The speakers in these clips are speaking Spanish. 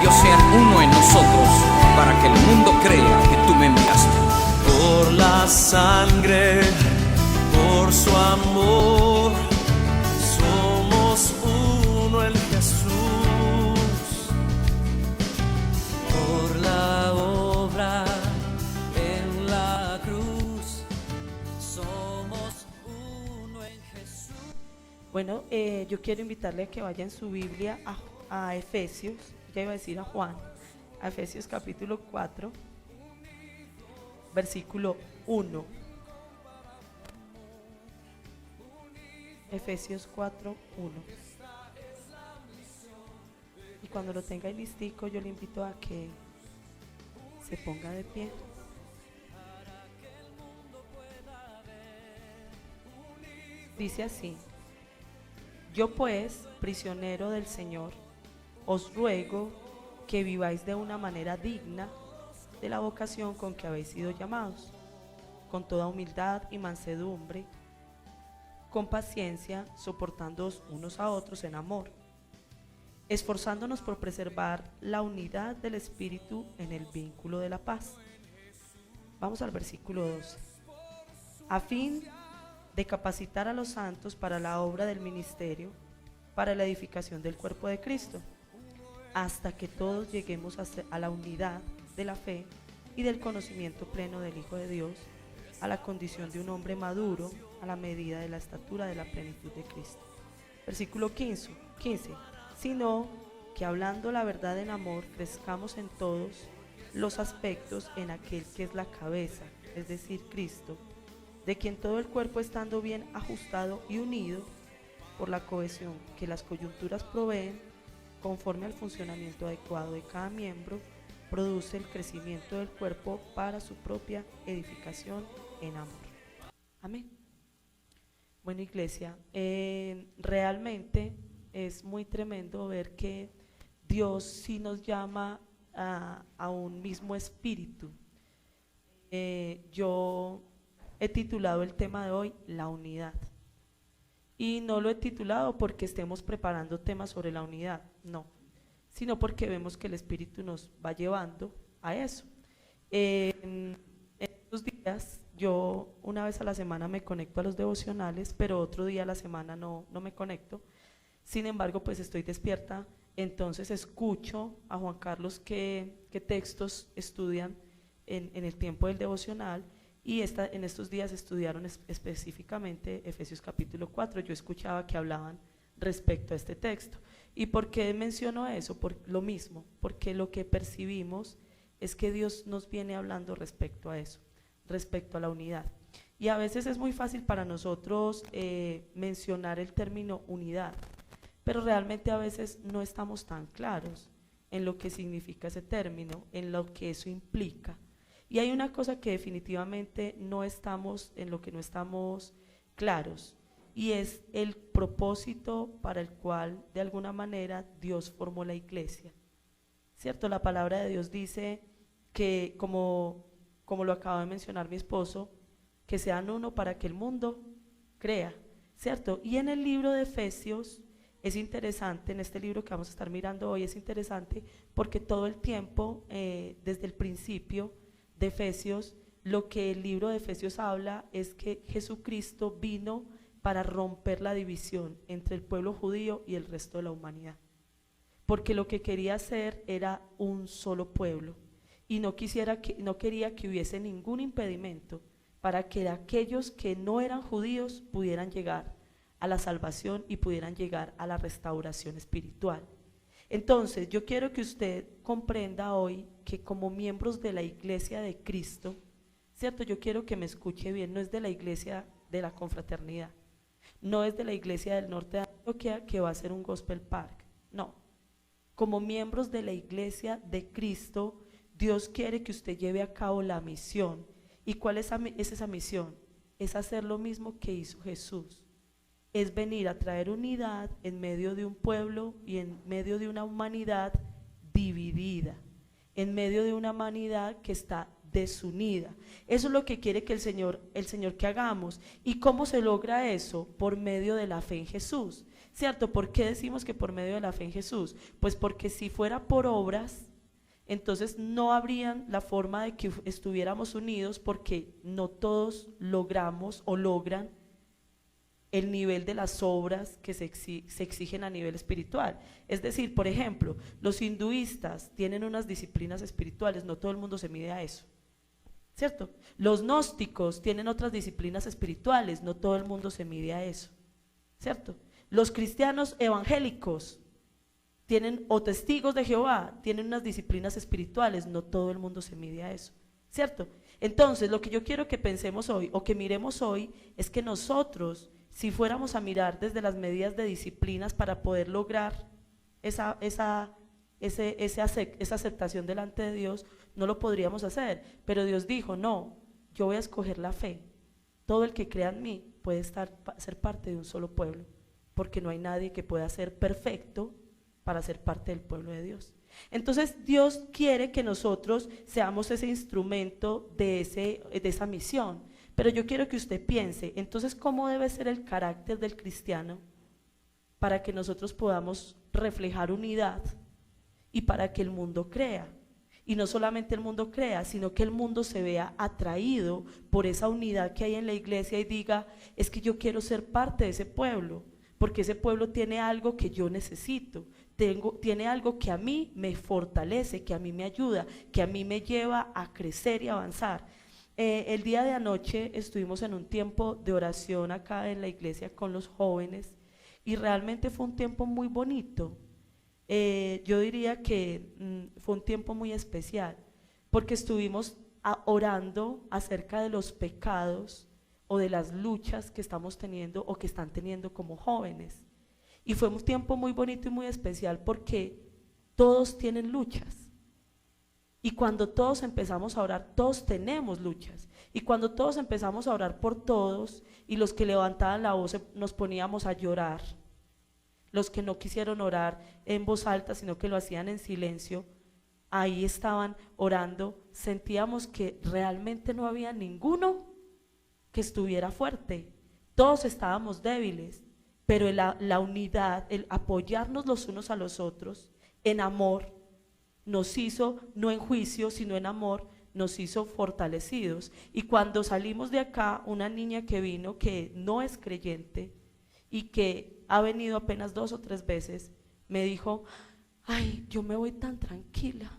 ellos sean uno en nosotros, para que el mundo crea que tú me enviaste. Por la sangre, por su amor, somos uno en Jesús. Por la obra en la cruz, somos uno en Jesús. Bueno, yo quiero invitarle a que vaya en su Biblia a Efesios, ya iba a decir a Juan, a Efesios capítulo 4, versículo 1. Efesios 4, 1. Y cuando lo tenga ahí listico, yo le invito a que se ponga de pie. Dice así: yo pues, prisionero del Señor, os ruego que viváis de una manera digna de la vocación con que habéis sido llamados, con toda humildad y mansedumbre, con paciencia, soportándoos unos a otros en amor, esforzándonos por preservar la unidad del Espíritu en el vínculo de la paz. Vamos al versículo 12. A fin de capacitar a los santos para la obra del ministerio, para la edificación del cuerpo de Cristo, hasta que todos lleguemos a la unidad de la fe y del conocimiento pleno del Hijo de Dios, a la condición de un hombre maduro, a la medida de la estatura de la plenitud de Cristo. Versículo 15. Sino que hablando la verdad en amor, crezcamos en todos los aspectos en aquel que es la cabeza, es decir, Cristo, de quien todo el cuerpo, estando bien ajustado y unido por la cohesión que las coyunturas proveen, conforme al funcionamiento adecuado de cada miembro, produce el crecimiento del cuerpo para su propia edificación en amor. Amén. Bueno, iglesia, realmente es muy tremendo ver que Dios sí nos llama a un mismo espíritu. Yo he titulado el tema de hoy La unidad, y no lo he titulado porque estemos preparando temas sobre la unidad, no, sino porque vemos que el Espíritu nos va llevando a eso. En estos días yo una vez a la semana me conecto a los devocionales, pero otro día a la semana no me conecto. Sin embargo, pues estoy despierta, entonces escucho a Juan Carlos qué textos estudian en el tiempo del devocional. Y en estos días estudiaron específicamente Efesios capítulo 4. Yo escuchaba que hablaban respecto a este texto. ¿Y por qué menciono eso? Por lo mismo, porque lo que percibimos es que Dios nos viene hablando respecto a eso, respecto a la unidad. Y a veces es muy fácil para nosotros mencionar el término unidad, pero realmente a veces no estamos tan claros en lo que significa ese término, en lo que eso implica. Y hay una cosa que definitivamente en lo que no estamos claros, y es el propósito para el cual de alguna manera Dios formó la iglesia. ¿Cierto? La palabra de Dios dice que, como lo acaba de mencionar mi esposo, que sean uno para que el mundo crea, ¿cierto? Y en el libro de Efesios es interesante, en este libro que vamos a estar mirando hoy es interesante porque todo el tiempo, desde el principio de Efesios, lo que el libro de Efesios habla es que Jesucristo vino para romper la división entre el pueblo judío y el resto de la humanidad, porque lo que quería hacer era un solo pueblo y no quería que hubiese ningún impedimento para que aquellos que no eran judíos pudieran llegar a la salvación y pudieran llegar a la restauración espiritual. Entonces, yo quiero que usted comprenda hoy que como miembros de la iglesia de Cristo, ¿cierto? Yo quiero que me escuche bien, no es de la iglesia de la confraternidad, no es de la iglesia del norte de Antioquia que va a ser un gospel park, no. Como miembros de la iglesia de Cristo, Dios quiere que usted lleve a cabo la misión. ¿Y cuál es esa misión? Es hacer lo mismo que hizo Jesús. Es venir a traer unidad en medio de un pueblo y en medio de una humanidad dividida, en medio de una humanidad que está desunida. Eso es lo que quiere que el Señor que hagamos. ¿Y cómo se logra eso? Por medio de la fe en Jesús, ¿cierto? ¿Por qué decimos que por medio de la fe en Jesús? Pues porque si fuera por obras, entonces no habrían la forma de que estuviéramos unidos, porque no todos logramos o logran el nivel de las obras que se exigen a nivel espiritual. Es decir, por ejemplo, los hinduistas tienen unas disciplinas espirituales, no todo el mundo se mide a eso, ¿cierto? Los gnósticos tienen otras disciplinas espirituales, no todo el mundo se mide a eso, ¿cierto? Los cristianos evangélicos tienen, o testigos de Jehová, tienen unas disciplinas espirituales, no todo el mundo se mide a eso, ¿cierto? Entonces, lo que yo quiero que pensemos hoy, o que miremos hoy, es que nosotros, si fuéramos a mirar desde las medidas de disciplinas para poder lograr esa aceptación delante de Dios, no lo podríamos hacer. Pero Dios dijo, no, yo voy a escoger la fe. Todo el que crea en mí puede ser parte de un solo pueblo, porque no hay nadie que pueda ser perfecto para ser parte del pueblo de Dios. Entonces Dios quiere que nosotros seamos ese instrumento de esa misión. Pero yo quiero que usted piense, entonces, ¿cómo debe ser el carácter del cristiano para que nosotros podamos reflejar unidad y para que el mundo crea? Y no solamente el mundo crea, sino que el mundo se vea atraído por esa unidad que hay en la iglesia y diga, es que yo quiero ser parte de ese pueblo, porque ese pueblo tiene algo que yo necesito, tiene algo que a mí me fortalece, que a mí me ayuda, que a mí me lleva a crecer y avanzar. El día de anoche estuvimos en un tiempo de oración acá en la iglesia con los jóvenes y realmente fue un tiempo muy bonito. Yo diría que fue un tiempo muy especial porque estuvimos orando acerca de los pecados o de las luchas que estamos teniendo o que están teniendo como jóvenes. Y fue un tiempo muy bonito y muy especial porque todos tienen luchas. Y cuando todos empezamos a orar, todos tenemos luchas. Y cuando todos empezamos a orar por todos, y los que levantaban la voz nos poníamos a llorar, los que no quisieron orar en voz alta, sino que lo hacían en silencio, ahí estaban orando, sentíamos que realmente no había ninguno que estuviera fuerte. Todos estábamos débiles, pero la unidad, el apoyarnos los unos a los otros, en amor, nos hizo, no en juicio, sino en amor, nos hizo fortalecidos. Y cuando salimos de acá, una niña que vino, que no es creyente y que ha venido apenas 2 o 3 veces, me dijo, ay, yo me voy tan tranquila,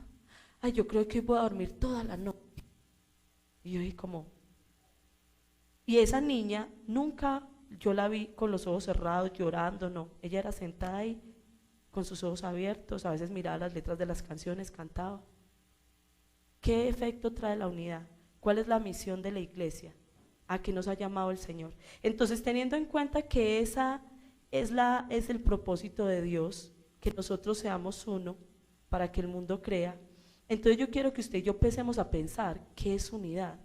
ay, yo creo que hoy voy a dormir toda la noche. Y yo dije como, y esa niña nunca yo la vi con los ojos cerrados llorando, no, ella era sentada ahí con sus ojos abiertos, a veces miraba las letras de las canciones, cantaba. ¿Qué efecto trae la unidad? ¿Cuál es la misión de la iglesia? ¿A qué nos ha llamado el Señor? Entonces, teniendo en cuenta que esa es el propósito de Dios, que nosotros seamos uno para que el mundo crea, entonces yo quiero que usted y yo empecemos a pensar ¿qué es unidad?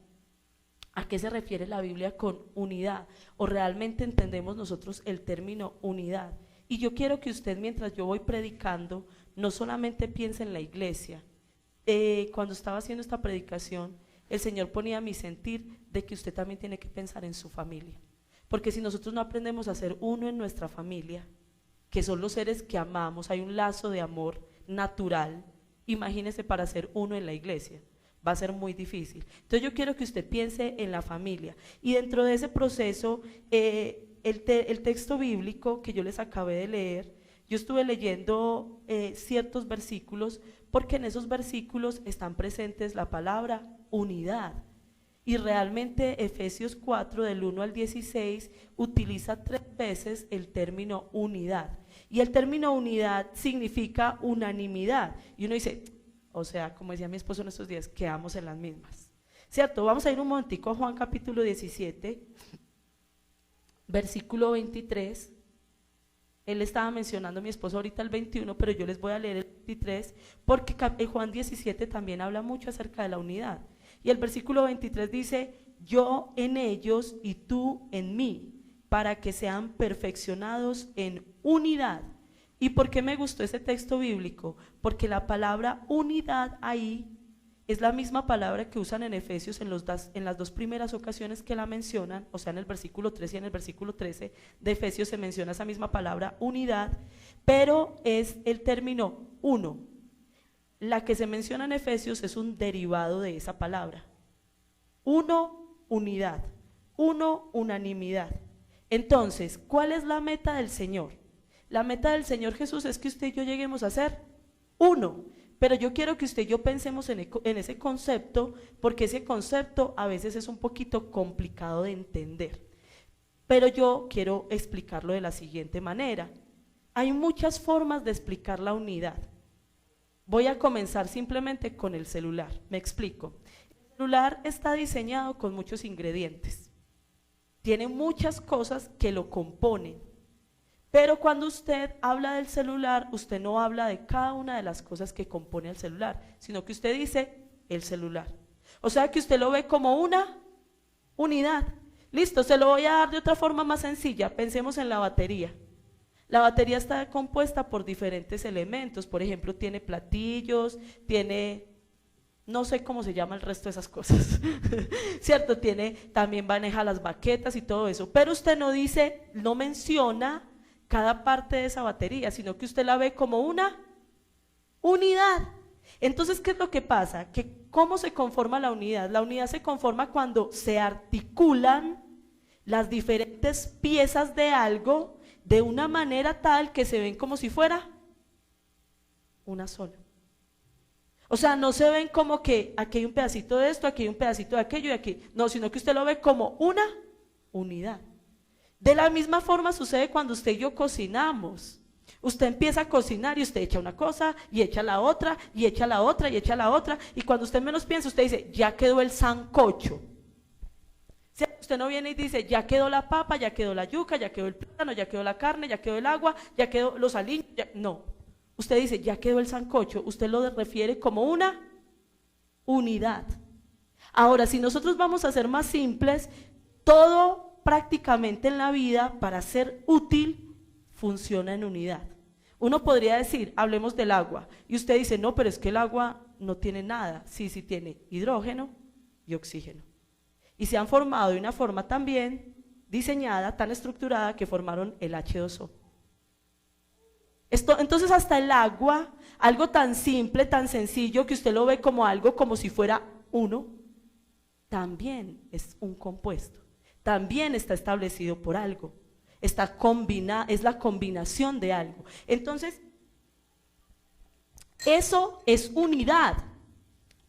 ¿A qué se refiere la Biblia con unidad? ¿O realmente entendemos nosotros el término unidad? Y yo quiero que usted, mientras yo voy predicando, no solamente piense en la iglesia. Cuando estaba haciendo esta predicación, el Señor ponía mi sentir de que usted también tiene que pensar en su familia. Porque si nosotros no aprendemos a ser uno en nuestra familia, que son los seres que amamos, hay un lazo de amor natural, imagínese para ser uno en la iglesia, va a ser muy difícil. Entonces yo quiero que usted piense en la familia. Y dentro de ese proceso, el texto bíblico que yo les acabé de leer, yo estuve leyendo ciertos versículos, porque en esos versículos están presentes la palabra unidad, y realmente Efesios 4 del 1 al 16 utiliza 3 veces el término unidad, y el término unidad significa unanimidad, y uno dice, o sea, como decía mi esposo en estos días, quedamos en las mismas, ¿cierto? Vamos a ir un momentico a Juan capítulo 17, versículo 23. Él estaba mencionando a mi esposo ahorita el 21, pero yo les voy a leer el 23 porque Juan 17 también habla mucho acerca de la unidad. Y el versículo 23 dice, yo en ellos y tú en mí, para que sean perfeccionados en unidad. ¿Y por qué me gustó ese texto bíblico? Porque la palabra unidad ahí es la misma palabra que usan en Efesios en las dos primeras ocasiones que la mencionan, o sea en el versículo 3 y en el versículo 13 de Efesios se menciona esa misma palabra unidad, pero es el término uno. La que se menciona en Efesios es un derivado de esa palabra. Uno, unidad. Uno, unanimidad. Entonces, ¿cuál es la meta del Señor? La meta del Señor Jesús es que usted y yo lleguemos a ser uno. Pero yo quiero que usted y yo pensemos en ese concepto, porque ese concepto a veces es un poquito complicado de entender. Pero yo quiero explicarlo de la siguiente manera. Hay muchas formas de explicar la unidad. Voy a comenzar simplemente con el celular. Me explico. El celular está diseñado con muchos ingredientes. Tiene muchas cosas que lo componen. Pero cuando usted habla del celular, usted no habla de cada una de las cosas que compone el celular, sino que usted dice el celular. O sea que usted lo ve como una unidad. Listo, se lo voy a dar de otra forma más sencilla. Pensemos en la batería. La batería está compuesta por diferentes elementos. Por ejemplo, tiene platillos, tiene, no sé cómo se llama el resto de esas cosas, ¿cierto? También maneja las baquetas y todo eso. Pero usted no dice, no menciona cada parte de esa batería, sino que usted la ve como una unidad. Entonces, ¿qué es lo que pasa? ¿Cómo se conforma la unidad? La unidad se conforma cuando se articulan las diferentes piezas de algo de una manera tal que se ven como si fuera una sola. O sea, no se ven como que aquí hay un pedacito de esto, aquí hay un pedacito de aquello y aquí, no, sino que usted lo ve como una unidad. De la misma forma sucede cuando usted y yo cocinamos. Usted empieza a cocinar y usted echa una cosa y echa la otra y echa la otra y echa la otra, y cuando usted menos piensa usted dice, ya quedó el sancocho. Si usted no viene y dice, ya quedó la papa, ya quedó la yuca, ya quedó el plátano, ya quedó la carne, ya quedó el agua, ya quedó los aliños, no. Usted dice, ya quedó el sancocho, usted lo refiere como una unidad. Ahora, si nosotros vamos a ser más simples, todo prácticamente en la vida, para ser útil, funciona en unidad. Uno podría decir, hablemos del agua, y usted dice, no, pero es que el agua no tiene nada. Sí, sí tiene hidrógeno y oxígeno. Y se han formado de una forma tan bien diseñada, tan estructurada, que formaron el H2O. Entonces hasta el agua, algo tan simple, tan sencillo, que usted lo ve como algo como si fuera uno, también es un compuesto. También está establecido por algo, es la combinación de algo. Entonces, eso es unidad,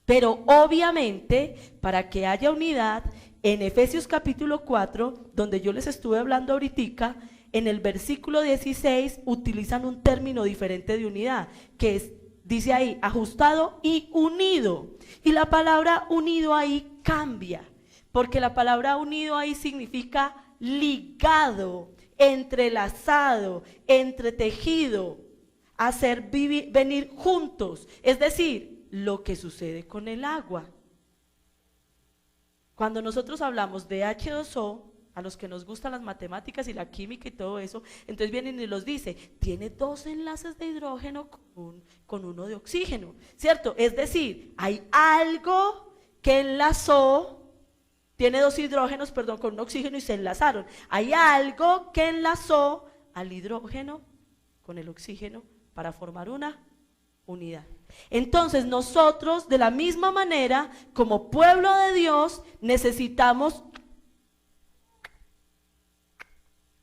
pero obviamente para que haya unidad, en Efesios capítulo 4, donde yo les estuve hablando ahorita, en el versículo 16 utilizan un término diferente de unidad, que es, dice ahí, ajustado y unido, y la palabra unido ahí cambia. Porque la palabra unido ahí significa ligado, entrelazado, entretejido, hacer venir juntos. Es decir, lo que sucede con el agua. Cuando nosotros hablamos de H2O, a los que nos gustan las matemáticas y la química y todo eso, entonces vienen y los dice, tiene dos enlaces de hidrógeno con uno de oxígeno, ¿cierto? Es decir, hay algo que enlazó. Tiene dos hidrógenos, perdón, con un oxígeno y se enlazaron. Hay algo que enlazó al hidrógeno con el oxígeno para formar una unidad. Entonces nosotros, de la misma manera, como pueblo de Dios, necesitamos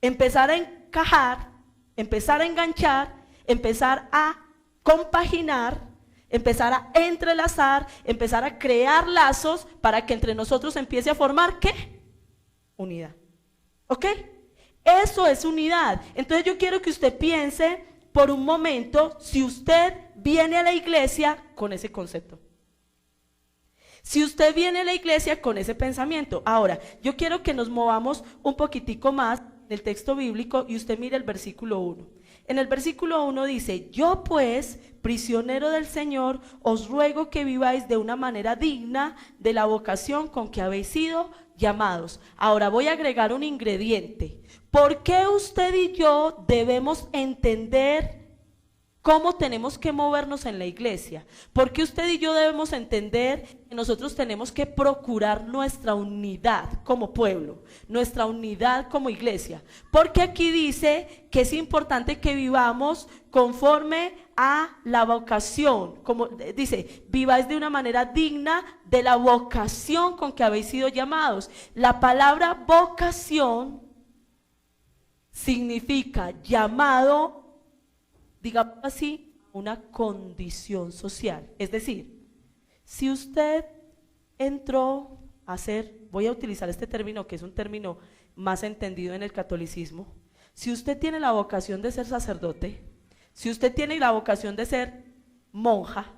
empezar a encajar, empezar a enganchar, empezar a compaginar, empezar a entrelazar, empezar a crear lazos para que entre nosotros empiece a formar, ¿qué? Unidad. ¿Ok? Eso es unidad. Entonces yo quiero que usted piense por un momento si usted viene a la iglesia con ese concepto. Si usted viene a la iglesia con ese pensamiento. Ahora, yo quiero que nos movamos un poquitico más en el texto bíblico y usted mire el versículo 1. En el versículo 1 dice, yo pues, prisionero del Señor, os ruego que viváis de una manera digna de la vocación con que habéis sido llamados. Ahora voy a agregar un ingrediente. ¿Por qué usted y yo debemos entender ¿Cómo tenemos que movernos en la iglesia? Porque usted y yo debemos entender que nosotros tenemos que procurar nuestra unidad como pueblo, nuestra unidad como iglesia. Porque aquí dice que es importante que vivamos conforme a la vocación, como dice, viváis de una manera digna de la vocación con que habéis sido llamados. La palabra vocación significa llamado, digamos así, una condición social. Es decir, si usted entró a ser, voy a utilizar este término que es un término más entendido en el catolicismo, si usted tiene la vocación de ser sacerdote, si usted tiene la vocación de ser monja,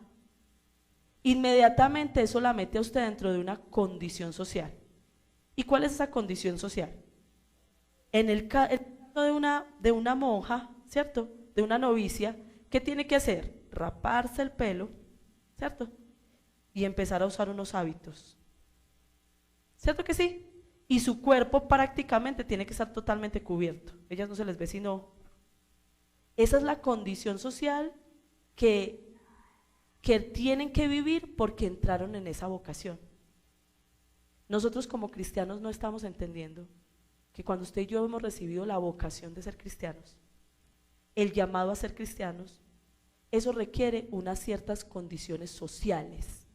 inmediatamente eso la mete a usted dentro de una condición social. ¿Y cuál es esa condición social? En el caso de una monja, ¿cierto?, de una novicia, ¿qué tiene que hacer? Raparse el pelo, ¿cierto? Y empezar a usar unos hábitos, ¿cierto que sí? Y su cuerpo prácticamente tiene que estar totalmente cubierto. Ellas no se les ve sino. Esa es la condición social que tienen que vivir porque entraron en esa vocación. Nosotros como cristianos no estamos entendiendo que cuando usted y yo hemos recibido la vocación de ser cristianos, el llamado a ser cristianos, eso requiere unas ciertas condiciones sociales.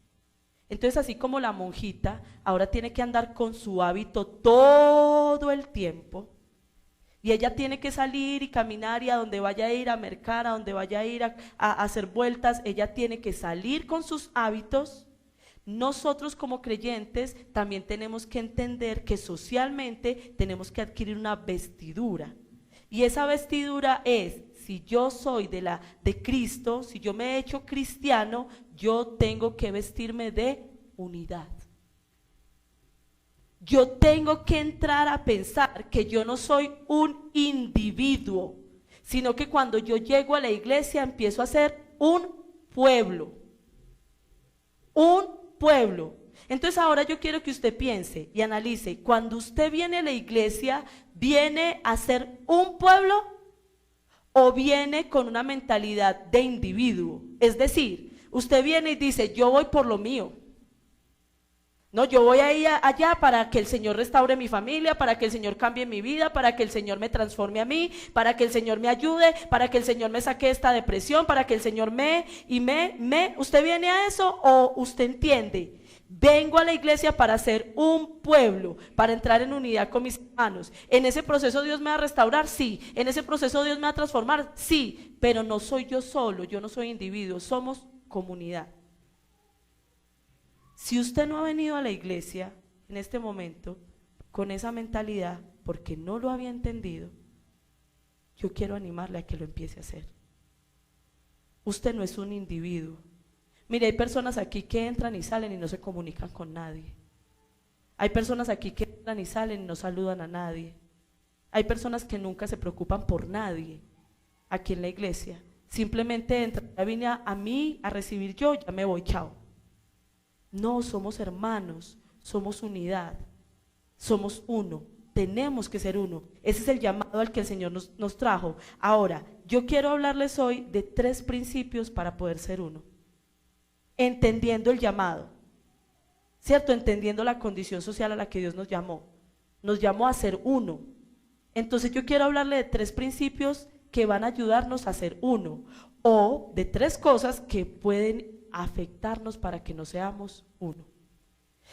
Entonces, así como la monjita ahora tiene que andar con su hábito todo el tiempo, y ella tiene que salir y caminar, y a donde vaya a ir a mercar, a donde vaya a ir a hacer vueltas, ella tiene que salir con sus hábitos. Nosotros como creyentes también tenemos que entender que socialmente tenemos que adquirir una vestidura. Y esa vestidura es, si yo soy de Cristo, si yo me he hecho cristiano, yo tengo que vestirme de unidad. Yo tengo que entrar a pensar que yo no soy un individuo, sino que cuando yo llego a la iglesia empiezo a ser un pueblo. Un pueblo. Entonces ahora yo quiero que usted piense y analice, cuando usted viene a la iglesia, ¿viene a ser un pueblo o viene con una mentalidad de individuo? Es decir, usted viene y dice, yo voy por lo mío. No, yo voy a ir allá para que el Señor restaure mi familia, para que el Señor cambie mi vida, para que el Señor me transforme a mí, para que el Señor me ayude, para que el Señor me saque de esta depresión, para que el Señor ¿usted viene a eso o usted entiende? Vengo a la iglesia para ser un pueblo, para entrar en unidad con mis hermanos. ¿En ese proceso Dios me va a restaurar? Sí. ¿En ese proceso Dios me va a transformar? Sí. Pero no soy yo solo, yo no soy individuo, somos comunidad. Si usted no ha venido a la iglesia en este momento con esa mentalidad porque no lo había entendido, yo quiero animarle a que lo empiece a hacer. Usted no es un individuo. Mire, hay personas aquí que entran y salen y no se comunican con nadie. Hay personas aquí que entran y salen y no saludan a nadie. Hay personas que nunca se preocupan por nadie aquí en la iglesia. Simplemente entran, ya vine a mí a recibir yo, ya me voy, chao. No, somos hermanos, somos unidad, somos uno, tenemos que ser uno. Ese es el llamado al que el Señor nos trajo. Ahora, yo quiero hablarles hoy de 3 principios para poder ser uno. Entendiendo el llamado, ¿cierto? Entendiendo la condición social a la que Dios nos llamó a ser uno. Entonces yo quiero hablarle de 3 principios que van a ayudarnos a ser uno, o de 3 cosas que pueden afectarnos para que no seamos uno.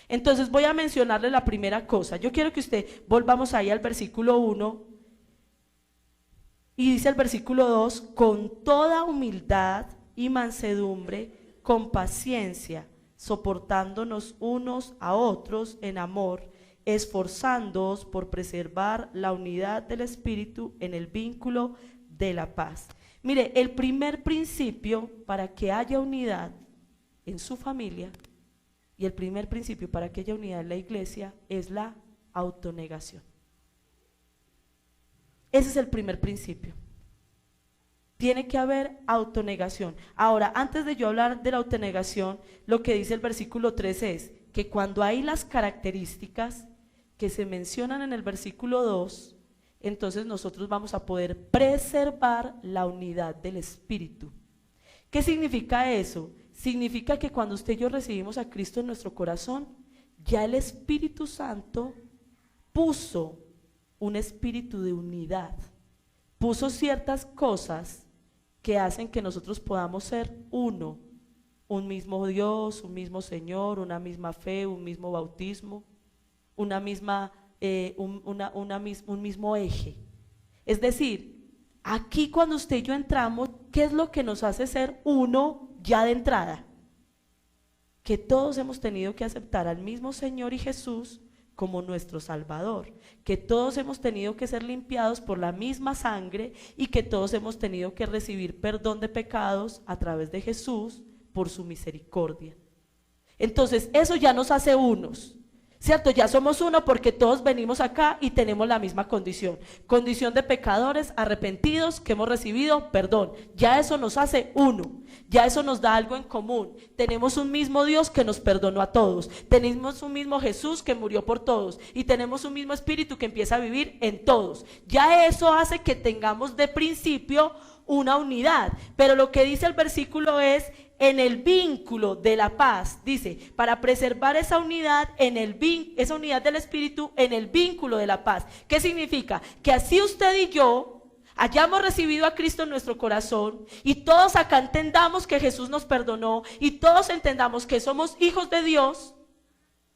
Entonces voy a mencionarle la primera cosa. Yo quiero que usted, volvamos ahí al versículo 1, y dice el versículo 2, con toda humildad y mansedumbre, con paciencia, soportándonos unos a otros en amor, esforzándoos por preservar la unidad del Espíritu en el vínculo de la paz. Mire, el primer principio para que haya unidad en su familia y el primer principio para que haya unidad en la iglesia es la autonegación. Ese es el primer principio. Tiene que haber autonegación. Ahora, antes de yo hablar de la autonegación, lo que dice el versículo 3 es que cuando hay las características que se mencionan en el versículo 2, entonces nosotros vamos a poder preservar la unidad del Espíritu ¿Qué significa eso? Significa que cuando usted y yo recibimos a Cristo en nuestro corazón, ya el Espíritu Santo puso un espíritu de unidad, puso ciertas cosas que hacen que nosotros podamos ser uno, un mismo Dios, un mismo Señor, una misma fe, un mismo bautismo, un mismo eje. Es decir, aquí cuando usted y yo entramos, ¿qué es lo que nos hace ser uno ya de entrada? Que todos hemos tenido que aceptar al mismo Señor y Jesús como nuestro Salvador, que todos hemos tenido que ser limpiados por la misma sangre y que todos hemos tenido que recibir perdón de pecados a través de Jesús por su misericordia. Entonces eso ya nos hace unos, ¿cierto? Ya somos uno porque todos venimos acá y tenemos la misma condición de pecadores arrepentidos que hemos recibido perdón. Ya eso nos hace uno, ya eso nos da algo en común. Tenemos un mismo Dios que nos perdonó a todos, tenemos un mismo Jesús que murió por todos y tenemos un mismo Espíritu que empieza a vivir en todos. Ya eso hace que tengamos de principio una unidad, pero lo que dice el versículo es en el vínculo de la paz, dice, para preservar esa unidad esa unidad del Espíritu en el vínculo de la paz. ¿Qué significa? Que así usted y yo hayamos recibido a Cristo en nuestro corazón y todos acá entendamos que Jesús nos perdonó y todos entendamos que somos hijos de Dios,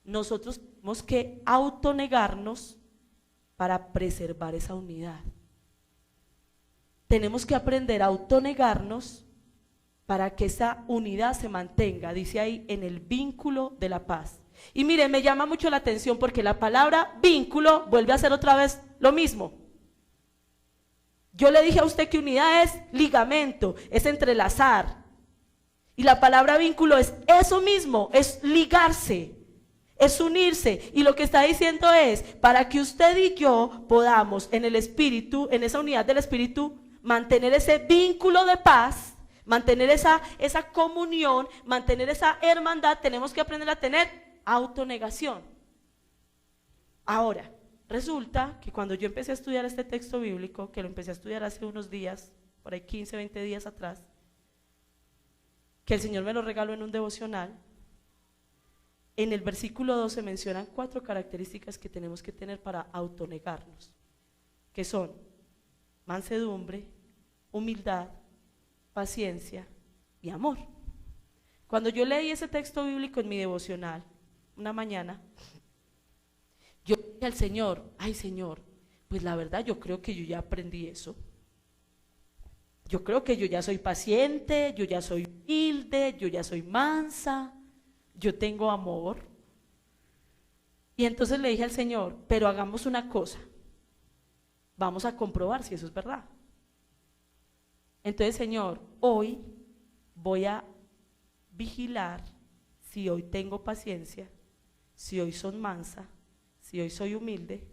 nosotros tenemos que autonegarnos para preservar esa unidad. Tenemos que aprender a autonegarnos para que esa unidad se mantenga, dice ahí, en el vínculo de la paz. Y mire, me llama mucho la atención porque la palabra vínculo vuelve a ser otra vez lo mismo. Yo le dije a usted que unidad es ligamento, es entrelazar. Y la palabra vínculo es eso mismo, es ligarse, es unirse. Y lo que está diciendo es, para que usted y yo podamos en el Espíritu, en esa unidad del Espíritu, mantener ese vínculo de paz, mantener esa comunión, mantener esa hermandad, tenemos que aprender a tener autonegación. Ahora, resulta que cuando yo empecé a estudiar este texto bíblico, que lo empecé a estudiar hace unos días, por ahí 15, 20 días atrás, que el Señor me lo regaló en un devocional, en el versículo 2 se mencionan 4 características que tenemos que tener para autonegarnos, que son mansedumbre, humildad, paciencia y amor. Cuando yo leí ese texto bíblico en mi devocional, una mañana, yo dije al Señor, ay Señor, pues la verdad yo creo que yo ya aprendí eso. Yo creo que yo ya soy paciente, yo ya soy humilde, yo ya soy mansa, yo tengo amor. Y entonces le dije al Señor, pero hagamos una cosa, vamos a comprobar si eso es verdad. Entonces, Señor, hoy voy a vigilar si hoy tengo paciencia, si hoy soy mansa, si hoy soy humilde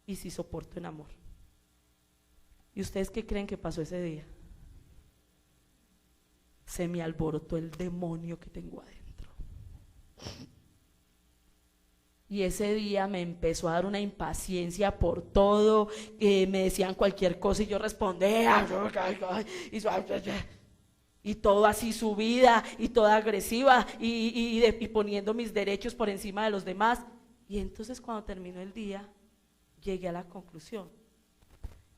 y si soporto en amor. ¿Y ustedes qué creen que pasó ese día? Se me alborotó el demonio que tengo adentro. Y ese día me empezó a dar una impaciencia por todo, me decían cualquier cosa y yo respondía, y todo así subida y toda agresiva y poniendo mis derechos por encima de los demás. Y entonces cuando terminó el día, llegué a la conclusión,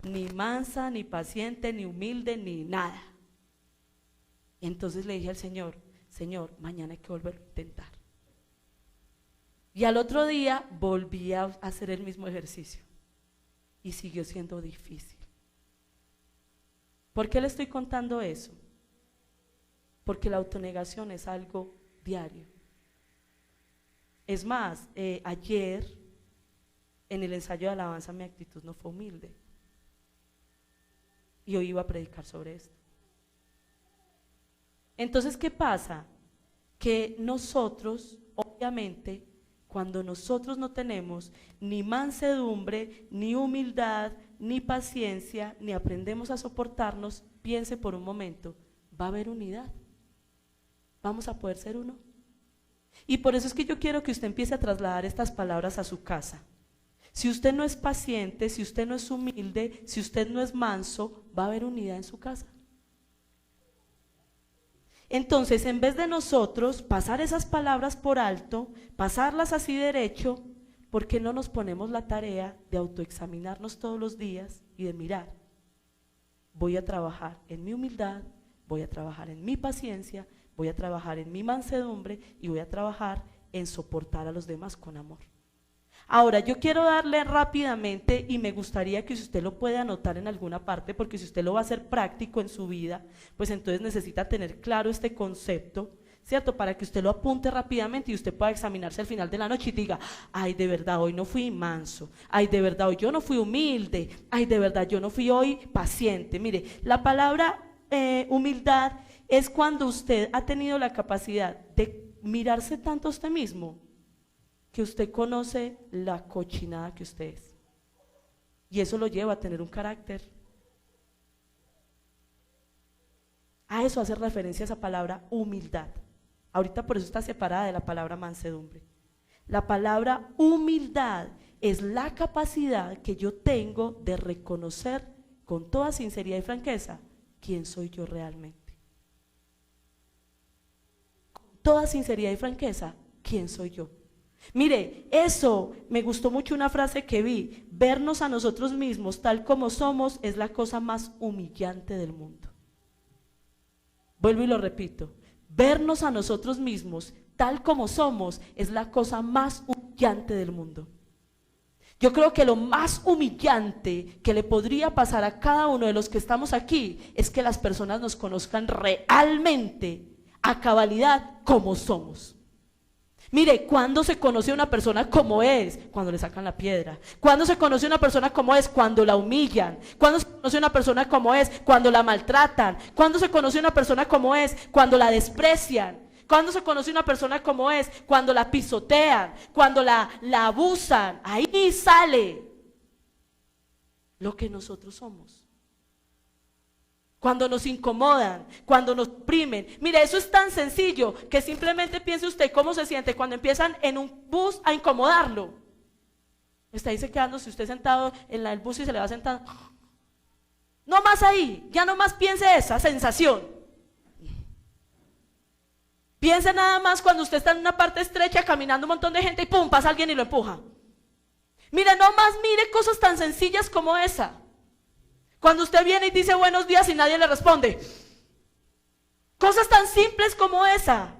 ni mansa, ni paciente, ni humilde, ni nada. Entonces le dije al Señor, Señor, mañana hay que volver a intentar. Y al otro día volví a hacer el mismo ejercicio y siguió siendo difícil. ¿Por qué le estoy contando eso? Porque la autonegación es algo diario. Es más, ayer en el ensayo de alabanza mi actitud no fue humilde y hoy iba a predicar sobre esto. Entonces, ¿qué pasa? Que nosotros, obviamente, cuando nosotros no tenemos ni mansedumbre, ni humildad, ni paciencia, ni aprendemos a soportarnos, piense por un momento, va a haber unidad. Vamos a poder ser uno. Y por eso es que yo quiero que usted empiece a trasladar estas palabras a su casa. Si usted no es paciente, si usted no es humilde, si usted no es manso, va a haber unidad en su casa. Entonces, en vez de nosotros pasar esas palabras por alto, pasarlas así derecho, ¿por qué no nos ponemos la tarea de autoexaminarnos todos los días y de mirar? Voy a trabajar en mi humildad, voy a trabajar en mi paciencia, voy a trabajar en mi mansedumbre y voy a trabajar en soportar a los demás con amor. Ahora, yo quiero darle rápidamente, y me gustaría que usted lo pueda anotar en alguna parte, porque si usted lo va a hacer práctico en su vida, pues entonces necesita tener claro este concepto, ¿cierto? Para que usted lo apunte rápidamente y usted pueda examinarse al final de la noche y diga, ay, de verdad, hoy no fui manso, ay, de verdad, hoy yo no fui humilde, ay, de verdad, yo no fui hoy paciente. Mire, la palabra humildad es cuando usted ha tenido la capacidad de mirarse tanto a usted mismo, que usted conoce la cochinada que usted es, y eso lo lleva a tener un carácter. A eso hace referencia esa palabra humildad. Ahorita por eso está separada de la palabra mansedumbre. La palabra humildad es la capacidad que yo tengo de reconocer con toda sinceridad y franqueza quién soy yo realmente. Con toda sinceridad y franqueza, quién soy yo. Mire, eso me gustó mucho, una frase que vi: vernos a nosotros mismos tal como somos es la cosa más humillante del mundo. Vuelvo y lo repito, vernos a nosotros mismos tal como somos es la cosa más humillante del mundo. Yo creo que lo más humillante que le podría pasar a cada uno de los que estamos aquí es que las personas nos conozcan realmente, a cabalidad, como somos. Mire, ¿cuándo se conoce a una persona como es? Cuando le sacan la piedra. ¿Cuándo se conoce a una persona como es? Cuando la humillan. ¿Cuándo se conoce a una persona como es? Cuando la maltratan. ¿Cuándo se conoce a una persona como es? Cuando la desprecian. ¿Cuándo se conoce a una persona como es? Cuando la pisotean, cuando la abusan. Ahí sale lo que nosotros somos. Cuando nos incomodan, cuando nos oprimen. Mire, eso es tan sencillo que simplemente piense usted cómo se siente cuando empiezan en un bus a incomodarlo. Está ahí quedándose usted sentado en el bus y se le va sentando. No más ahí, ya no más piense esa sensación. Piense nada más cuando usted está en una parte estrecha caminando un montón de gente y pum, pasa alguien y lo empuja. Mire, no más mire cosas tan sencillas como esa. Cuando usted viene y dice buenos días y nadie le responde. Cosas tan simples como esa.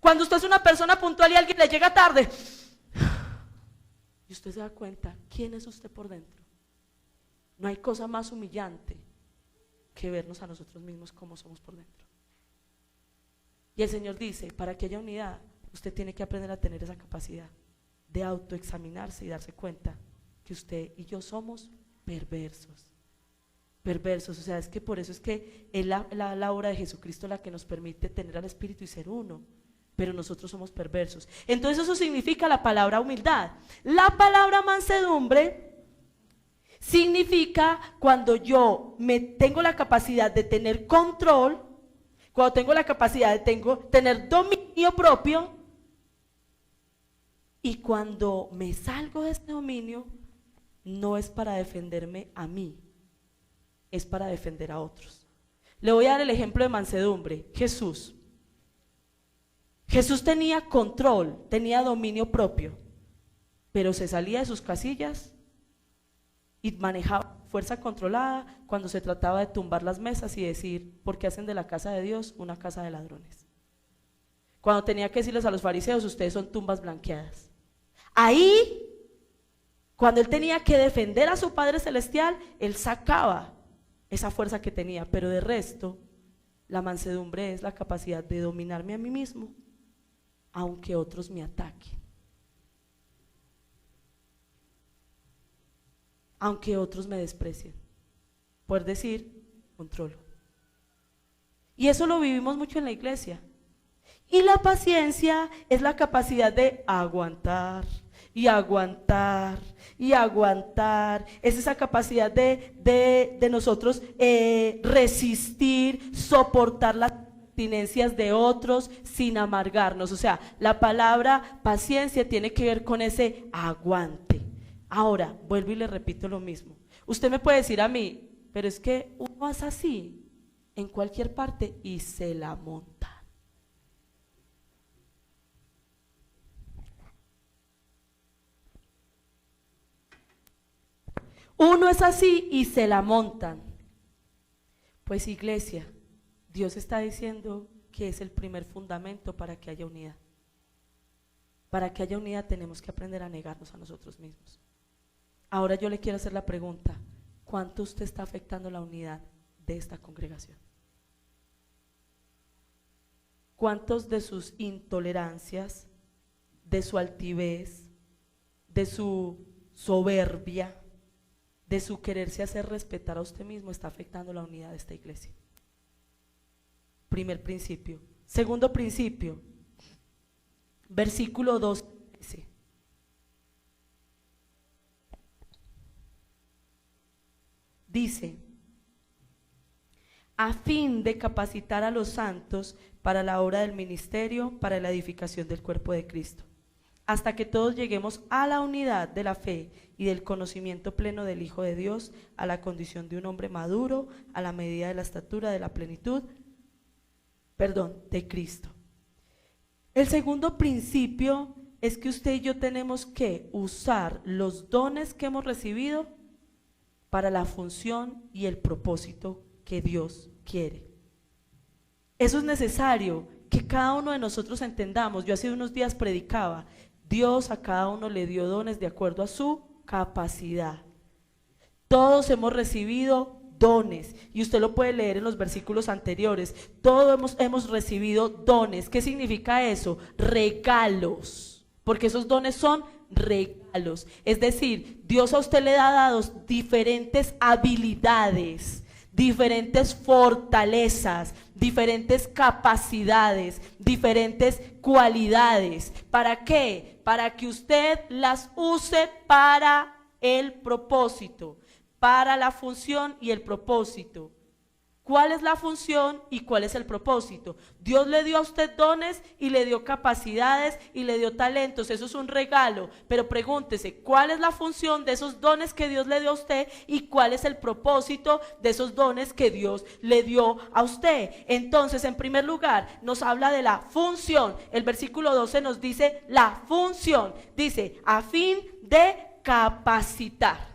Cuando usted es una persona puntual y alguien le llega tarde y usted se da cuenta quién es usted por dentro. No hay cosa más humillante que vernos a nosotros mismos como somos por dentro. Y el Señor dice, para que haya unidad, usted tiene que aprender a tener esa capacidad de autoexaminarse y darse cuenta que usted y yo somos perversos. Perversos, o sea, es que por eso es que es la obra de Jesucristo la que nos permite tener al Espíritu y ser uno, pero nosotros somos perversos. Entonces eso significa la palabra humildad. La palabra mansedumbre significa cuando yo tengo la capacidad de tener control, cuando tengo la capacidad de tener dominio propio, y cuando me salgo de este dominio, no es para defenderme a mí, es para defender a otros. Le voy a dar el ejemplo de mansedumbre. Jesús tenía control, tenía dominio propio, pero se salía de sus casillas y manejaba fuerza controlada cuando se trataba de tumbar las mesas y decir, ¿por qué hacen de la casa de Dios una casa de ladrones? Cuando tenía que decirles a los fariseos, ustedes son tumbas blanqueadas. Ahí, cuando él tenía que defender a su Padre Celestial, él sacaba esa fuerza que tenía, pero de resto, la mansedumbre es la capacidad de dominarme a mí mismo, aunque otros me ataquen, aunque otros me desprecien, poder decir, controlo. Y eso lo vivimos mucho en la iglesia. Y la paciencia es la capacidad de aguantar y aguantar y aguantar. Es esa capacidad de nosotros resistir, soportar las abstinencias de otros sin amargarnos. O sea, la palabra paciencia tiene que ver con ese aguante. Ahora, vuelvo y le repito lo mismo. Usted me puede decir a mí, pero es que uno es así en cualquier parte y se la montan. Uno es así y se la montan. Pues iglesia, Dios está diciendo que es el primer fundamento para que haya unidad. Para que haya unidad tenemos que aprender a negarnos a nosotros mismos. Ahora yo le quiero hacer la pregunta, ¿cuánto usted está afectando la unidad de esta congregación? ¿Cuántos de sus intolerancias, de su altivez, de su soberbia, de su quererse hacer respetar a usted mismo está afectando la unidad de esta iglesia? Primer principio. Segundo principio, versículo 2. Dice, a fin de capacitar a los santos para la obra del ministerio, para la edificación del cuerpo de Cristo, hasta que todos lleguemos a la unidad de la fe y del conocimiento pleno del Hijo de Dios, a la condición de un hombre maduro, a la medida de la estatura de la plenitud, de Cristo. El segundo principio es que usted y yo tenemos que usar los dones que hemos recibido para la función y el propósito que Dios quiere. Eso es necesario que cada uno de nosotros entendamos. Yo hace unos días predicaba, Dios a cada uno le dio dones de acuerdo a su capacidad. Todos hemos recibido dones, y usted lo puede leer en los versículos anteriores. Todos hemos recibido dones. ¿Qué significa eso? Regalos, porque esos dones son regalos. Es decir, Dios a usted le ha dado diferentes habilidades, diferentes fortalezas, diferentes capacidades, diferentes cualidades. ¿Para qué? Para que usted las use para el propósito, para la función y el propósito. ¿Cuál es la función y cuál es el propósito? Dios le dio a usted dones y le dio capacidades y le dio talentos, eso es un regalo, pero pregúntese, ¿cuál es la función de esos dones que Dios le dio a usted y cuál es el propósito de esos dones que Dios le dio a usted? Entonces, en primer lugar, nos habla de la función. El versículo 12 nos dice la función, dice, a fin de capacitar.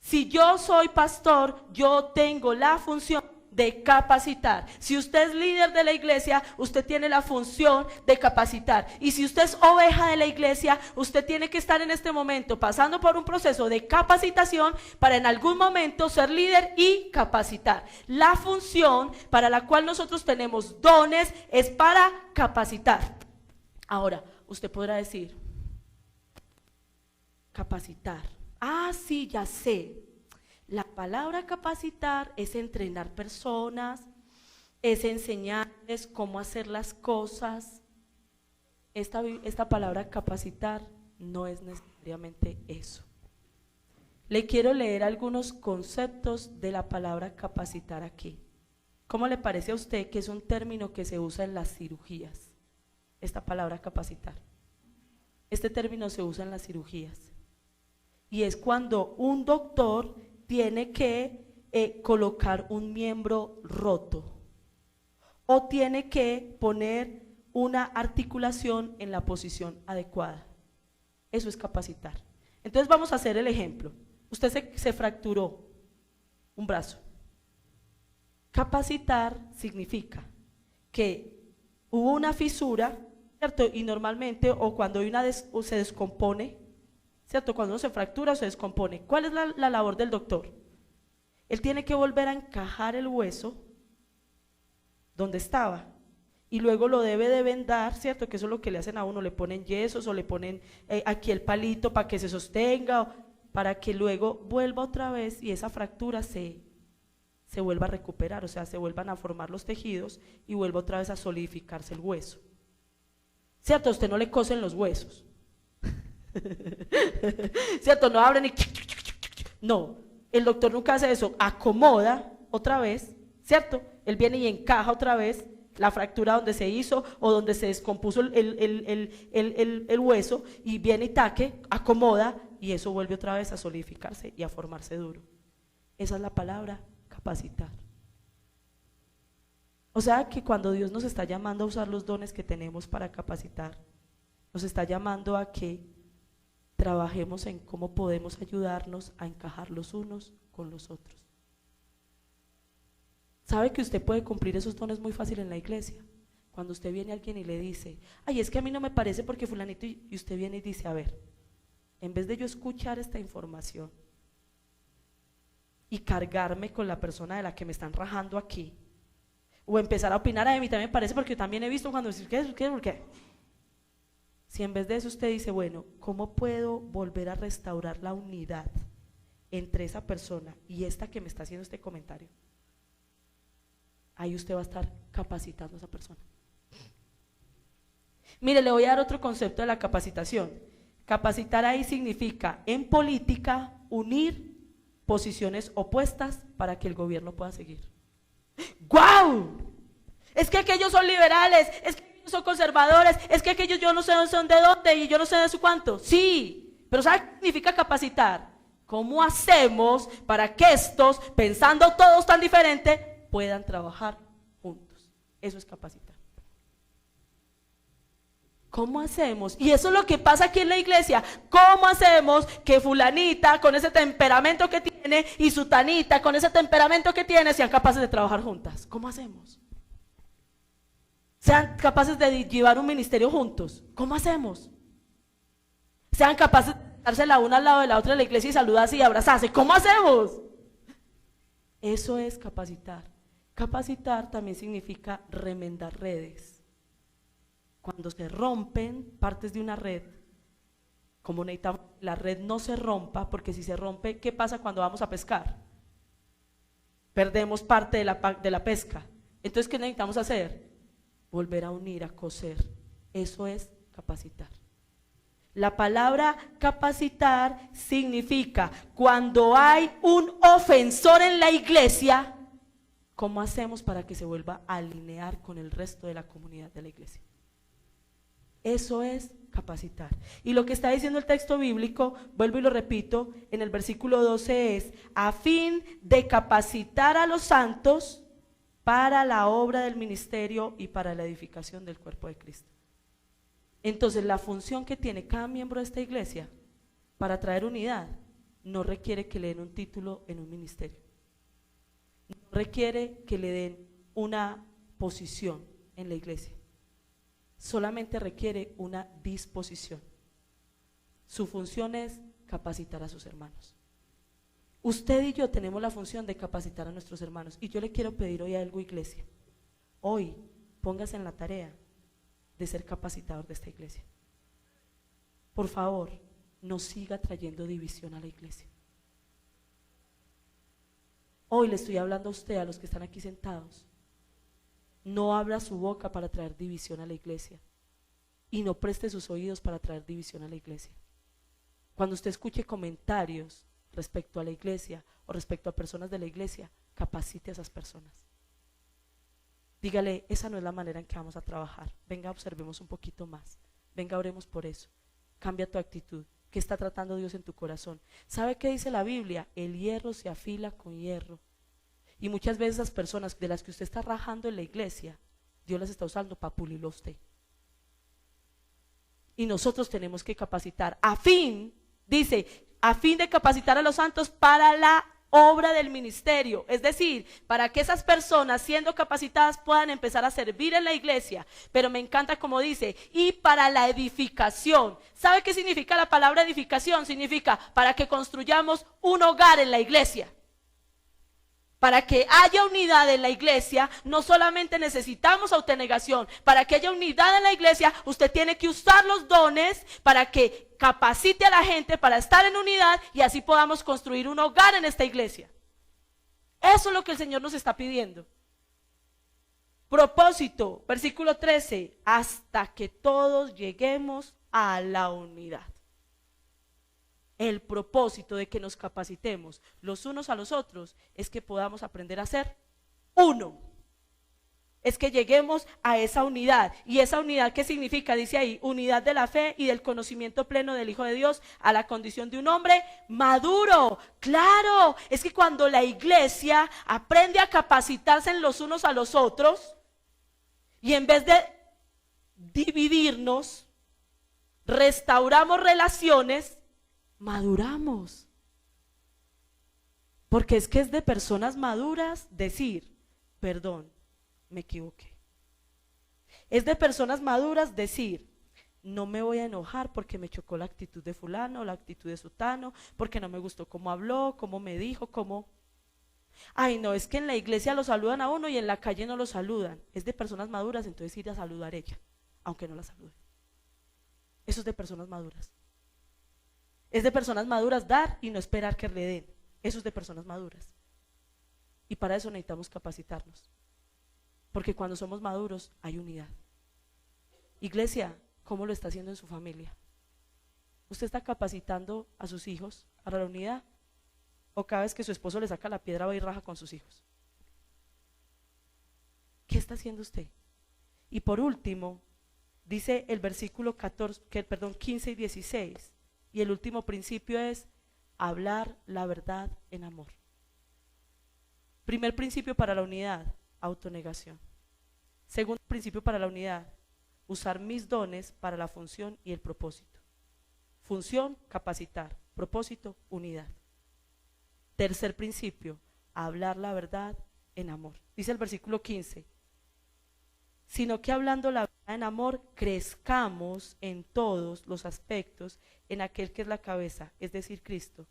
Si yo soy pastor, yo tengo la función de capacitar. Si usted es líder de la iglesia, usted tiene la función de capacitar. Y si usted es oveja de la iglesia, usted tiene que estar en este momento pasando por un proceso de capacitación para en algún momento ser líder y capacitar. La función para la cual nosotros tenemos dones es para capacitar. Ahora, usted podrá decir, capacitar. Ah, sí, ya sé. La palabra capacitar es entrenar personas, es enseñarles cómo hacer las cosas. Esta palabra capacitar no es necesariamente eso. Le quiero leer algunos conceptos de la palabra capacitar aquí. ¿Cómo le parece a usted que es un término que se usa en las cirugías? Esta palabra capacitar. Este término se usa en las cirugías. Y es cuando un doctor tiene que colocar un miembro roto o tiene que poner una articulación en la posición adecuada. Eso es capacitar. Entonces vamos a hacer el ejemplo. Usted se fracturó un brazo. Capacitar significa que hubo una fisura, ¿cierto? Y normalmente, o cuando hay se descompone, ¿cierto? Cuando uno se fractura o se descompone, ¿cuál es la labor del doctor? Él tiene que volver a encajar el hueso donde estaba y luego lo debe de vendar, ¿cierto? Que eso es lo que le hacen a uno, le ponen yesos o le ponen aquí el palito para que se sostenga, para que luego vuelva otra vez y esa fractura se vuelva a recuperar, o sea, se vuelvan a formar los tejidos y vuelva otra vez a solidificarse el hueso, ¿cierto? A usted no le cosen los huesos. ¿Cierto? No abren y no, el doctor nunca hace eso, acomoda otra vez, ¿cierto? Él viene y encaja otra vez la fractura donde se hizo o donde se descompuso el hueso y viene y acomoda y eso vuelve otra vez a solidificarse y a formarse duro. Esa es la palabra capacitar. O sea que cuando Dios nos está llamando a usar los dones que tenemos para capacitar, nos está llamando a que trabajemos en cómo podemos ayudarnos a encajar los unos con los otros. ¿Sabe que usted puede cumplir esos dones muy fácil en la iglesia? Cuando usted viene a alguien y le dice, ay, es que a mí no me parece porque fulanito, y usted viene y dice, a ver, en vez de yo escuchar esta información y cargarme con la persona de la que me están rajando aquí, o empezar a opinar, a mí también me parece porque yo también he visto cuando decir, ¿por qué? Si en vez de eso usted dice, bueno, ¿cómo puedo volver a restaurar la unidad entre esa persona y esta que me está haciendo este comentario? Ahí usted va a estar capacitando a esa persona. Mire, le voy a dar otro concepto de la capacitación. Capacitar ahí significa, en política, unir posiciones opuestas para que el gobierno pueda seguir. ¡Guau! Es que aquellos son liberales, es que aquellos son conservadores, es que aquellos yo no sé son de dónde y yo no sé de su cuánto. Sí, pero ¿sabe qué significa capacitar? ¿Cómo hacemos para que estos, pensando todos tan diferente, puedan trabajar juntos? Eso es capacitar. ¿Cómo hacemos? Y eso es lo que pasa aquí en la iglesia. ¿Cómo hacemos que fulanita con ese temperamento que tiene y sutanita con ese temperamento que tiene sean capaces de trabajar juntas? ¿Cómo hacemos? Sean capaces de llevar un ministerio juntos. ¿Cómo hacemos? Sean capaces de darse la una al lado de la otra en la iglesia y saludarse y abrazarse. ¿Cómo hacemos? Eso es capacitar. Capacitar también significa remendar redes. Cuando se rompen partes de una red, como necesitamos, la red no se rompa, porque si se rompe, ¿qué pasa cuando vamos a pescar? Perdemos parte de la pesca. Entonces, ¿qué necesitamos hacer? Volver a unir, a coser. Eso es capacitar. La palabra capacitar significa cuando hay un ofensor en la iglesia, ¿cómo hacemos para que se vuelva a alinear con el resto de la comunidad de la iglesia? Eso es capacitar. Y lo que está diciendo el texto bíblico, vuelvo y lo repito, en el versículo 12 es, a fin de capacitar a los santos para la obra del ministerio y para la edificación del cuerpo de Cristo. Entonces, la función que tiene cada miembro de esta iglesia para traer unidad no requiere que le den un título en un ministerio. No requiere que le den una posición en la iglesia. Solamente requiere una disposición. Su función es capacitar a sus hermanos. Usted y yo tenemos la función de capacitar a nuestros hermanos. Y yo le quiero pedir hoy algo, iglesia. Hoy, póngase en la tarea de ser capacitador de esta iglesia. Por favor, no siga trayendo división a la iglesia. Hoy le estoy hablando a usted, a los que están aquí sentados. No abra su boca para traer división a la iglesia y no preste sus oídos para traer división a la iglesia. Cuando usted escuche comentarios respecto a la iglesia o respecto a personas de la iglesia, capacite a esas personas. Dígale, esa no es la manera en que vamos a trabajar. Venga, observemos un poquito más. Venga, oremos por eso. Cambia tu actitud. ¿Qué está tratando Dios en tu corazón? ¿Sabe qué dice la Biblia? El hierro se afila con hierro. Y muchas veces esas personas de las que usted está rajando en la iglesia, Dios las está usando para pulirlo a usted. Y nosotros tenemos que capacitar, dice, a fin de capacitar a los santos para la obra del ministerio. Es decir, para que esas personas siendo capacitadas puedan empezar a servir en la iglesia. Pero me encanta como dice, y para la edificación. ¿Sabe qué significa la palabra edificación? Significa para que construyamos un hogar en la iglesia. Para que haya unidad en la iglesia, no solamente necesitamos autonegación. Para que haya unidad en la iglesia, usted tiene que usar los dones para que capacite a la gente para estar en unidad y así podamos construir un hogar en esta iglesia. Eso es lo que el Señor nos está pidiendo. Propósito, versículo 13, hasta que todos lleguemos a la unidad. El propósito de que nos capacitemos los unos a los otros es que podamos aprender a ser uno. Es que lleguemos a esa unidad. ¿Y esa unidad qué significa? Dice ahí, unidad de la fe y del conocimiento pleno del Hijo de Dios a la condición de un hombre maduro. Claro, es que cuando la iglesia aprende a capacitarse en los unos a los otros y en vez de dividirnos, restauramos relaciones maduramos. Porque es que es de personas maduras decir, perdón, me equivoqué. Es de personas maduras decir, no me voy a enojar porque me chocó la actitud de fulano, la actitud de sutano, porque no me gustó cómo habló, cómo me dijo, cómo... Ay, no, es que en la iglesia lo saludan a uno y en la calle no lo saludan. Es de personas maduras, entonces ir a saludar ella, aunque no la salude. Eso es de personas maduras. Es de personas maduras dar y no esperar que le den. Eso es de personas maduras. Y para eso necesitamos capacitarnos. Porque cuando somos maduros hay unidad. Iglesia, ¿cómo lo está haciendo en su familia? ¿Usted está capacitando a sus hijos para la unidad? ¿O cada vez que su esposo le saca la piedra va y raja con sus hijos? ¿Qué está haciendo usted? Y por último, dice el versículo 15 y 16, y el último principio es hablar la verdad en amor. Primer principio para la unidad, autonegación. Segundo principio para la unidad, usar mis dones para la función y el propósito. Función, capacitar. Propósito, unidad. Tercer principio, hablar la verdad en amor. Dice el versículo 15, sino que hablando la verdad en amor, crezcamos en todos los aspectos en aquel que es la cabeza, es decir, Cristo,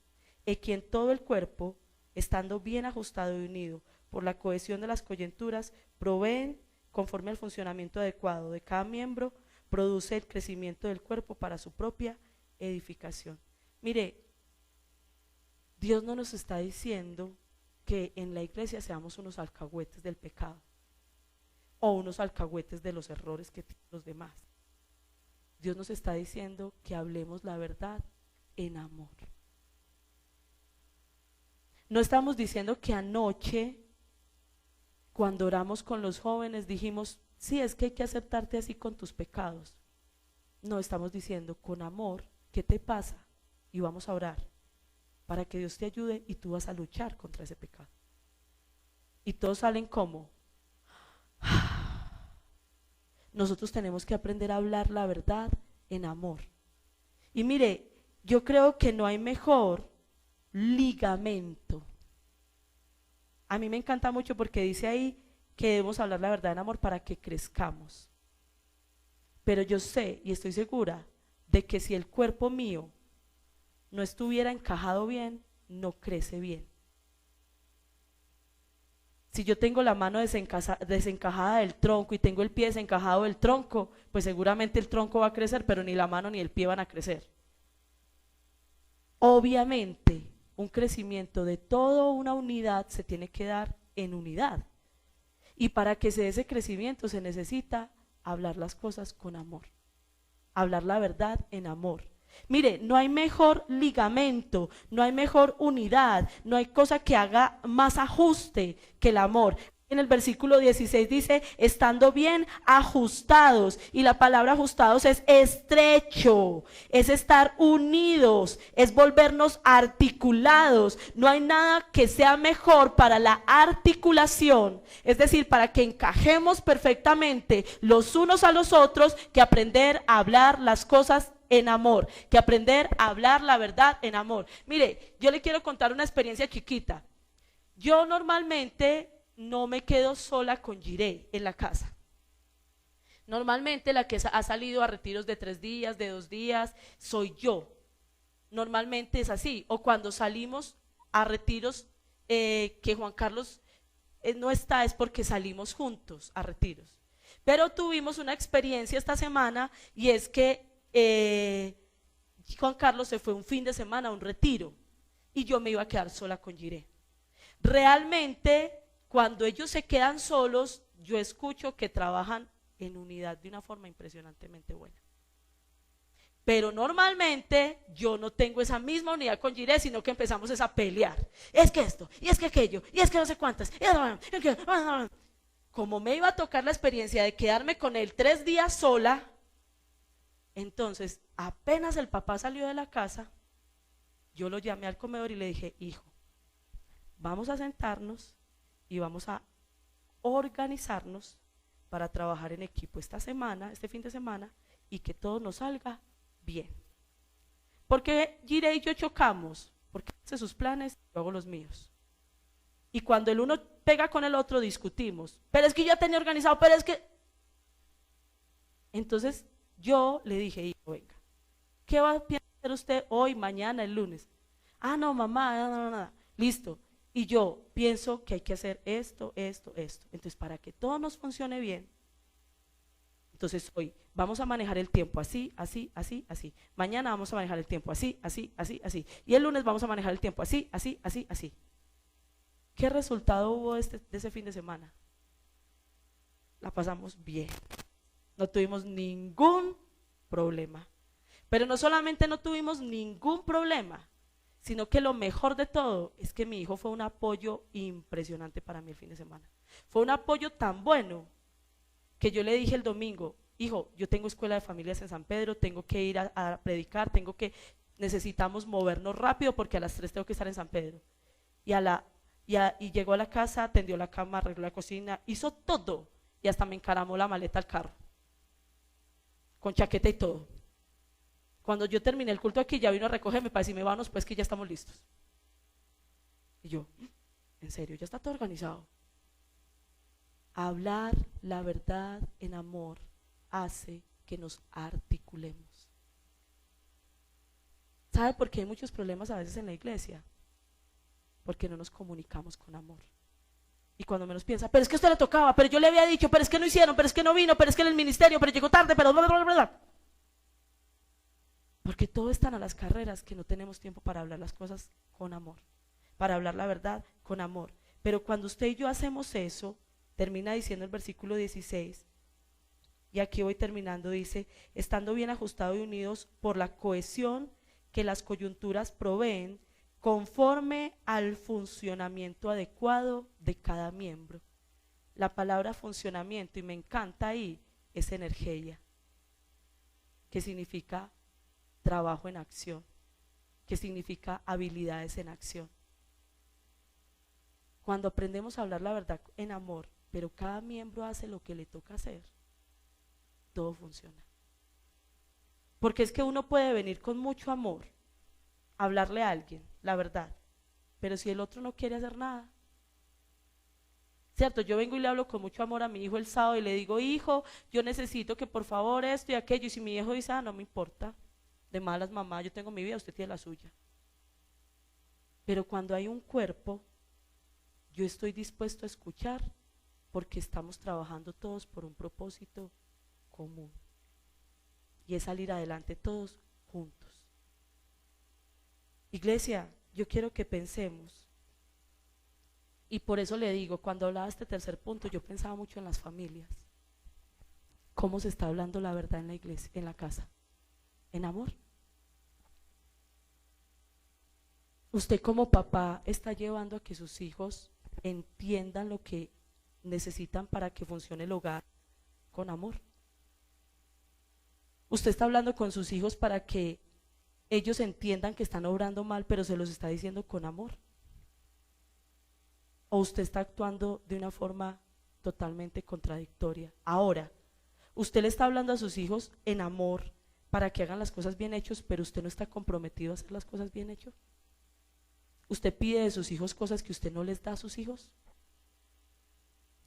en quien todo el cuerpo, estando bien ajustado y unido por la cohesión de las coyunturas, proveen, conforme al funcionamiento adecuado de cada miembro, produce el crecimiento del cuerpo para su propia edificación. Mire, Dios no nos está diciendo que en la iglesia seamos unos alcahuetes del pecado o unos alcahuetes de los errores que tienen los demás. Dios nos está diciendo que hablemos la verdad en amor. No estamos diciendo que anoche, cuando oramos con los jóvenes, dijimos, sí, es que hay que aceptarte así con tus pecados. No, estamos diciendo con amor, ¿qué te pasa? Y vamos a orar para que Dios te ayude y tú vas a luchar contra ese pecado. Y todos salen como, nosotros tenemos que aprender a hablar la verdad en amor. Y mire, yo creo que no hay mejor ligamento. A mí me encanta mucho porque dice ahí que debemos hablar la verdad en amor para que crezcamos. Pero yo sé y estoy segura de que si el cuerpo mío no estuviera encajado bien, no crece bien. Si yo tengo la mano desencajada del tronco y tengo el pie desencajado del tronco, pues seguramente el tronco va a crecer, pero ni la mano ni el pie van a crecer. Obviamente, un crecimiento de toda una unidad se tiene que dar en unidad. Y para que se dé ese crecimiento se necesita hablar las cosas con amor, hablar la verdad en amor. Mire, no hay mejor ligamento, no hay mejor unidad, no hay cosa que haga más ajuste que el amor. En el versículo 16 dice, estando bien ajustados, y la palabra ajustados es estrecho, es estar unidos, es volvernos articulados. No hay nada que sea mejor para la articulación, es decir, para que encajemos perfectamente los unos a los otros, que aprender a hablar las cosas en amor, que aprender a hablar la verdad en amor. Mire, yo le quiero contar una experiencia chiquita. Yo normalmente no me quedo sola con Jiré en la casa. Normalmente la que ha salido a retiros de 3 días, de 2 días, soy yo. Normalmente es así. O cuando salimos a retiros que Juan Carlos no está, es porque salimos juntos a retiros. Pero tuvimos una experiencia esta semana y es que Juan Carlos se fue un fin de semana a un retiro y yo me iba a quedar sola con Jiré. Realmente, cuando ellos se quedan solos, yo escucho que trabajan en unidad de una forma impresionantemente buena. Pero normalmente yo no tengo esa misma unidad con Jiré, sino que empezamos a pelear. Es que esto, y es que aquello, y es que no sé cuántas. Como me iba a tocar la experiencia de quedarme con él 3 días sola, entonces apenas el papá salió de la casa, yo lo llamé al comedor y le dije, hijo, vamos a sentarnos y vamos a organizarnos para trabajar en equipo esta semana, este fin de semana, y que todo nos salga bien. ¿Por qué Gire y yo chocamos? Porque hace sus planes, yo hago los míos. Y cuando el uno pega con el otro, discutimos. Pero es que yo tenía organizado, pero es que... Entonces yo le dije, hijo, venga, ¿qué va a hacer usted hoy, mañana, el lunes? Ah, no, mamá, nada. Listo. Y yo pienso que hay que hacer esto. Entonces, para que todo nos funcione bien, entonces hoy vamos a manejar el tiempo así. Mañana vamos a manejar el tiempo así. Y el lunes vamos a manejar el tiempo así. ¿Qué resultado hubo de ese fin de semana? La pasamos bien. No tuvimos ningún problema. Pero no solamente no tuvimos ningún problema, sino que lo mejor de todo es que mi hijo fue un apoyo impresionante para mí el fin de semana. Fue un apoyo tan bueno que yo le dije el domingo, hijo, yo tengo escuela de familias en San Pedro, tengo que ir a predicar, necesitamos movernos rápido porque a las 3 tengo que estar en San Pedro. Y llegó a la casa, tendió la cama, arregló la cocina, hizo todo y hasta me encaramó la maleta al carro, con chaqueta y todo. Cuando yo terminé el culto aquí, ya vino a recogerme para decirme, vámonos pues que ya estamos listos. Y yo, en serio, ya está todo organizado. Hablar la verdad en amor hace que nos articulemos. ¿Sabe por qué hay muchos problemas a veces en la iglesia? Porque no nos comunicamos con amor. Y cuando menos piensa, pero es que a usted le tocaba, pero yo le había dicho, pero es que no hicieron, pero es que no vino, pero es que en el ministerio, pero llegó tarde, pero bla, bla, bla, bla. Porque todo están a las carreras que no tenemos tiempo para hablar las cosas con amor, para hablar la verdad con amor. Pero cuando usted y yo hacemos eso, termina diciendo el versículo 16, y aquí voy terminando, dice, estando bien ajustados y unidos por la cohesión que las coyunturas proveen, conforme al funcionamiento adecuado de cada miembro. La palabra funcionamiento, y me encanta ahí, es energía, que significa trabajo en acción, que significa habilidades en acción. Cuando aprendemos a hablar la verdad en amor, pero cada miembro hace lo que le toca hacer, todo funciona. Porque es que uno puede venir con mucho amor, hablarle a alguien la verdad, pero si el otro no quiere hacer nada, ¿cierto? Yo vengo y le hablo con mucho amor a mi hijo el sábado y le digo, hijo, yo necesito que por favor esto y aquello, y si mi hijo dice, ah, no me importa, de malas mamá, yo tengo mi vida, usted tiene la suya. Pero cuando hay un cuerpo, yo estoy dispuesto a escuchar porque estamos trabajando todos por un propósito común y es salir adelante todos juntos. Iglesia, yo quiero que pensemos, y por eso le digo, cuando hablaba de este tercer punto, yo pensaba mucho en las familias. ¿Cómo se está hablando la verdad en la iglesia, en la casa? En amor. Usted como papá está llevando a que sus hijos entiendan lo que necesitan para que funcione el hogar con amor. Usted está hablando con sus hijos para que ellos entiendan que están obrando mal, pero se los está diciendo con amor. O usted está actuando de una forma totalmente contradictoria. Ahora, usted le está hablando a sus hijos en amor para que hagan las cosas bien hechas, pero usted no está comprometido a hacer las cosas bien hechas. Usted pide de sus hijos cosas que usted no les da a sus hijos.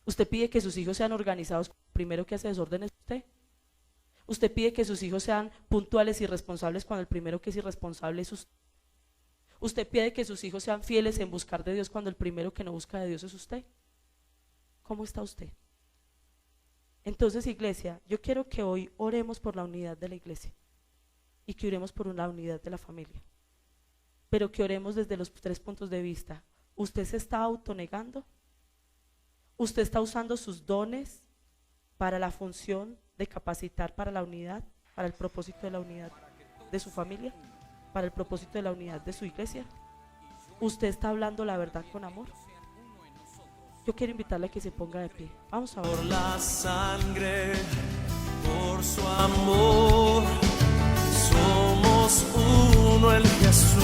Usted pide que sus hijos sean organizados, primero que hace desorden es usted. Usted pide que sus hijos sean puntuales y responsables cuando el primero que es irresponsable es usted. Usted pide que sus hijos sean fieles en buscar de Dios cuando el primero que no busca de Dios es usted. ¿Cómo está usted? Entonces, iglesia, yo quiero que hoy oremos por la unidad de la iglesia y que oremos por la unidad de la familia, pero que oremos desde los 3 puntos de vista. ¿Usted se está autonegando? ¿Usted está usando sus dones para la función de capacitar para la unidad, para el propósito de la unidad de su familia, para el propósito de la unidad de su iglesia? ¿Usted está hablando la verdad con amor? Yo quiero invitarle a que se ponga de pie. Vamos a orar. Por la sangre, por su amor, somos uno en Jesús.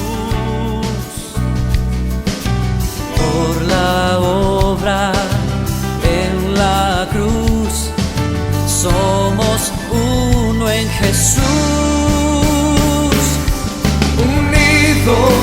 Por la obra en la cruz, somos uno en Jesús. Todo